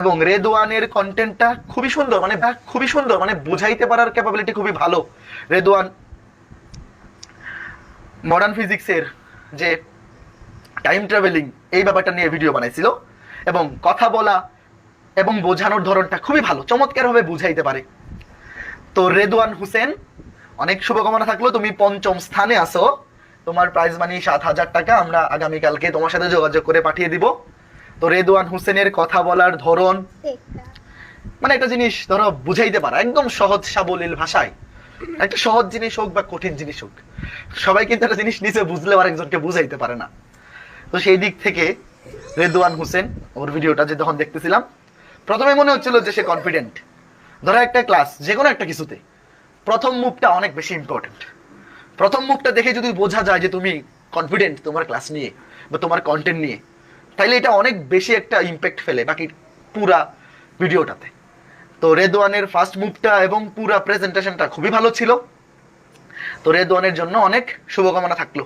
এবং রেদওয়ানের কন্টেন্টটা খুবই সুন্দর মানে বুঝাইতে পারার ক্যাপাবিলিটি খুবই ভালো। রেদওয়ান মডার্ন ফিজিক্সের যে টাইম ট্রাভেলিং এই ব্যাপারটা নিয়ে ভিডিও বানাইছিল এবং কথা বলা এবং বোঝানোর ধরনটা খুবই ভালো, চমৎকারভাবে বুঝাইতে পারে। তো রেদওয়ান হোসেন, অনেক শুভকামনা থাকলো, তুমি 5ম স্থানে আসো। তোমার প্রাইজ মানি 7,000 টাকা আমরা আগামীকালকে তোমার সাথে যোগাযোগ করে পাঠিয়ে দিব। তো রেদওয়ান হোসেনের কথা বলার ধরন মানে একটা জিনিস ধরো বুঝাইতে পারা একদম সহজ সাবলীল ভাষায়, একটা সহজ জিনিস হোক বা কঠিন জিনিস হোক, সবাই কিন্তু একটা জিনিস নিজে বুঝলেও আরেকজনকে বুঝাইতে পারে না। তো সেই দিক থেকে রেদওয়ান হোসেন ওর ভিডিওটা যে যখন দেখতেছিলাম প্রথমে মনে হচ্ছিল যে সে কনফিডেন্ট। ধরো একটা ক্লাস যে কোনো একটা কিছুতে প্রথম মুভটা অনেক বেশি ইম্পর্টেন্ট। প্রথম মুভটা দেখে যদি বোঝা যায় যে তুমি কনফিডেন্ট তোমার ক্লাস নিয়ে বা তোমার কন্টেন্ট নিয়ে, তাইলে এটা অনেক বেশি একটা ইম্প্যাক্ট ফেলে বাকি পুরা ভিডিওটাতে। তো রেদওয়ানের ফার্স্ট মুভটা এবং পুরা প্রেজেন্টেশনটা খুবই ভালো ছিল। তো রেদওয়ানের জন্য অনেক শুভকামনা থাকলো।